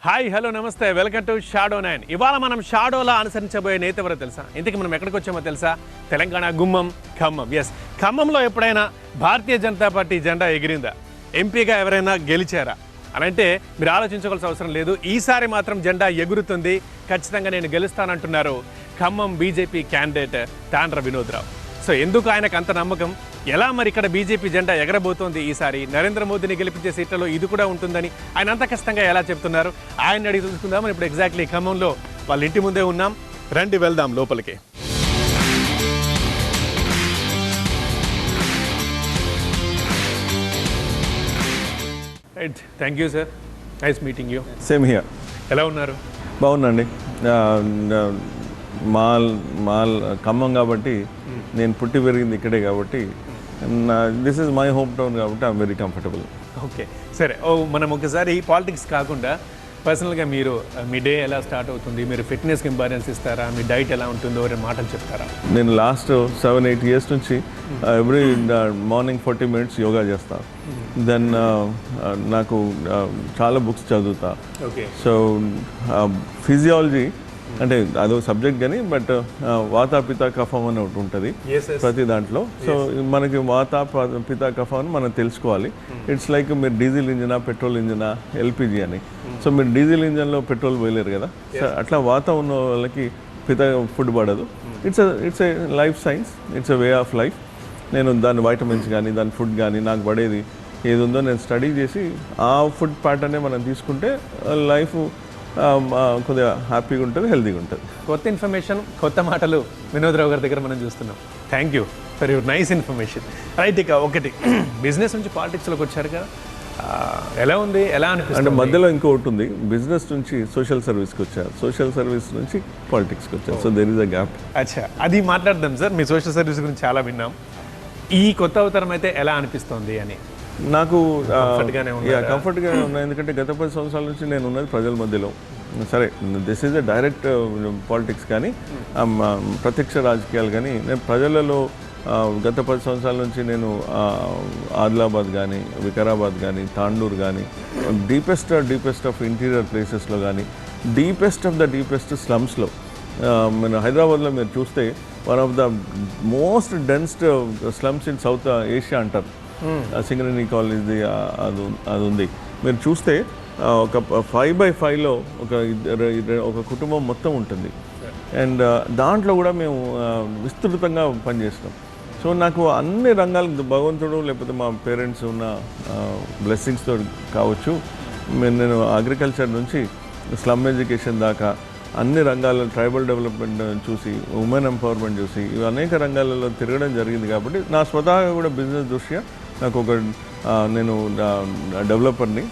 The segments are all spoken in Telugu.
హాయ్ హలో నమస్తే వెల్కమ్ టు షాడో 9. ఇవాళ మనం షాడోలా అనుసరించబోయే నేత ఎవరో తెలుసా? ఇంతకీ మనం ఎక్కడికి వచ్చామో తెలుసా? తెలంగాణ గుమ్మం ఖమ్మం. ఎస్, ఖమ్మంలో ఎప్పుడైనా భారతీయ జనతా పార్టీ జెండా ఎగిరిందా? ఎంపీగా ఎవరైనా గెలిచారా అని అంటే మీరు ఆలోచించుకోవాల్సిన అవసరం లేదు. ఈసారి మాత్రం జెండా ఎగురుతుంది, ఖచ్చితంగా నేను గెలుస్తానంటున్నారు ఖమ్మం బీజేపీ క్యాండిడేట్ తాండ్ర వినోద్ రావు. సో ఎందుకు ఆయనకు అంత నమ్మకం? ఎలా మరి ఇక్కడ బీజేపీ జెండా ఎగరబోతోంది? ఈసారి నరేంద్ర మోదీని గెలిపించే సీట్లలో ఇది కూడా ఉంటుందని ఆయన అంత కష్టంగా ఎలా చెప్తున్నారు? ఆయన అడిగి తెలుసుకుందాం. ఇప్పుడు ఎగ్జాక్ట్లీ ఖమ్మంలో వాళ్ళ ఇంటి ముందే ఉన్నాం. రండి వెళ్దాం లోపలికి. Right, thank you sir, nice meeting you. Same here. ఎలా ఉన్నారు? బాగుందండి. మాల్ ఖమ్మం కాబట్టి నేను పుట్టి పెరిగింది ఇక్కడే కాబట్టి this is my home town కాబట్టి ఐఎమ్ వెరీ కంఫర్టబుల్. ఓకే సరే, మనం ఒకసారి పాలిటిక్స్ కాకుండా పర్సనల్గా మీరు మీ డే ఎలా స్టార్ట్ అవుతుంది, మీరు ఫిట్నెస్కి ఇంపార్టెన్స్ ఇస్తారా, మీ డైట్ ఎలా ఉంటుందో అనే మాటలు చెప్తారా? నేను లాస్ట్ 7-8 years నుంచి ఎవ్రీ మార్నింగ్ 40 minutes యోగా చేస్తాను. దెన్ నాకు చాలా బుక్స్ చదువుతా. ఓకే, సో ఫిజియాలజీ అంటే అదో సబ్జెక్ట్ కానీ బట్ వాత పిత కఫం అని ఒకటి ఉంటుంది ప్రతి దాంట్లో. సో మనకి వాత పిత కఫం అని మనం తెలుసుకోవాలి. ఇట్స్ లైక్ మీరు డీజిల్ ఇంజినా పెట్రోల్ ఇంజినా ఎల్పిజి అని. సో మీరు డీజిల్ ఇంజన్లో పెట్రోల్ పోయలేరు కదా, సో అట్లా వాత ఉన్న వాళ్ళకి పిత ఫుడ్ పడదు. It's a life science, it's a way of life. నేను దాని వైటమిన్స్ కానీ దాని ఫుడ్ కానీ నాకు పడేది ఏది ఉందో నేను స్టడీ చేసి ఆ ఫుడ్ ప్యాటర్నే మనం తీసుకుంటే లైఫ్ కొద్దిగా హ్యాపీగా ఉంటుంది, హెల్తీగా ఉంటుంది. కొత్త ఇన్ఫర్మేషన్, కొత్త మాటలు వినోద్ రావు గారి దగ్గర మనం చూస్తున్నాం. Thank you for your nice information. Right, ఇక ఒకటి బిజినెస్ నుంచి పాలిటిక్స్లోకి వచ్చారు కదా, ఎలా ఉంది, ఎలా అనిపిస్తుంది? అంటే మధ్యలో ఇంకొకటి ఉంది, బిజినెస్ నుంచి సోషల్ సర్వీస్కి వచ్చారు, సోషల్ సర్వీస్ నుంచి పాలిటిక్స్కి వచ్చారు. So there is a gap. అచ్చా, అది మాట్లాడదాం సార్. మీ సోషల్ సర్వీస్ గురించి చాలా విన్నాం. ఈ కొత్త అవతారం అయితే ఎలా అనిపిస్తుంది అని? నాకు కంఫర్ట్గానే ఉన్నాయి, ఎందుకంటే గత 10 సంవత్సరాల నుంచి నేను ఉన్నది ప్రజల మధ్యలో. సరే, this is a direct politics కానీ ప్రత్యక్ష రాజకీయాలు కానీ నేను ప్రజలలో గత 10 సంవత్సరాల నుంచి నేను ఆదిలాబాద్ కానీ వికారాబాద్ కానీ తాండూరు కానీ డీపెస్ట్ ఆఫ్ ఇంటీరియర్ ప్లేసెస్లో కానీ డీపెస్ట్ స్లమ్స్లో మన హైదరాబాద్లో మీరు చూస్తే one of the most densed slums in South Asia అంటారు. సింగరేణి కాలనీ అది ఉంది. మీరు చూస్తే ఒక 5x5లో ఒక కుటుంబం మొత్తం ఉంటుంది. అండ్ దాంట్లో కూడా మేము విస్తృతంగా పనిచేస్తాం. సో నాకు అన్ని రంగాలు భగవంతుడు లేకపోతే మా పేరెంట్స్ ఉన్న బ్లెస్సింగ్స్తో కావచ్చు, నేను అగ్రికల్చర్ నుంచి స్లమ్ ఎడ్యుకేషన్ దాకా అన్ని రంగాల్లో ట్రైబల్ డెవలప్మెంట్ చూసి, ఉమెన్ ఎంపవర్మెంట్ చూసి, ఇవి అనేక రంగాలలో తిరగడం జరిగింది. కాబట్టి నా స్వతహాగా కూడా బిజినెస్ దృష్ట్యా నాకు ఒక నేను డెవలపర్ని,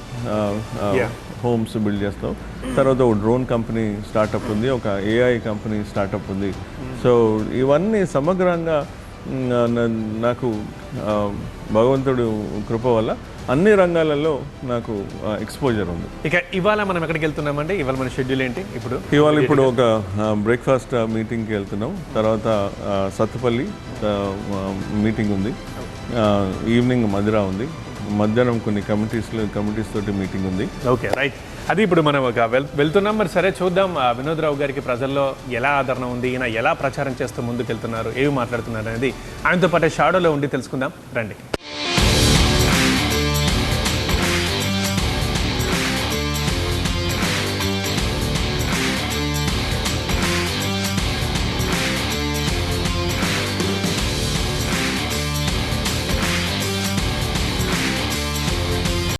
హోమ్స్ బిల్డ్ చేస్తాం. తర్వాత ఒక డ్రోన్ కంపెనీ స్టార్టప్ ఉంది, ఒక ఏఐ కంపెనీ స్టార్టప్ ఉంది. సో ఇవన్నీ సమగ్రంగా నాకు భగవంతుడు కృప వల్ల అన్ని రంగాలలో నాకు ఎక్స్పోజర్ ఉంది. ఇక ఇవాళ మనం ఎక్కడికి వెళ్తున్నామండి? ఇవాళ మన షెడ్యూల్ ఏంటి? ఇప్పుడు ఒక బ్రేక్ఫాస్ట్ మీటింగ్కి వెళ్తున్నాం. తర్వాత సత్తుపల్లి మీటింగ్ ఉంది, ఈవినింగ్ మదిరా ఉంది, మధ్యాహ్నం కొన్ని కమిటీస్ తోటి మీటింగ్ ఉంది. ఓకే రైట్, అది ఇప్పుడు మనం ఒక వెళ్తున్నాం. మరి సరే, చూద్దాం వినోద్ రావు గారికి ప్రజల్లో ఎలా ఆదరణ ఉంది, ఈయన ఎలా ప్రచారం చేస్తూ ముందుకు వెళ్తున్నారు, ఏవి మాట్లాడుతున్నారు అనేది ఆయనతో పాటు షాడోలో ఉండి తెలుసుకుందాం రండి.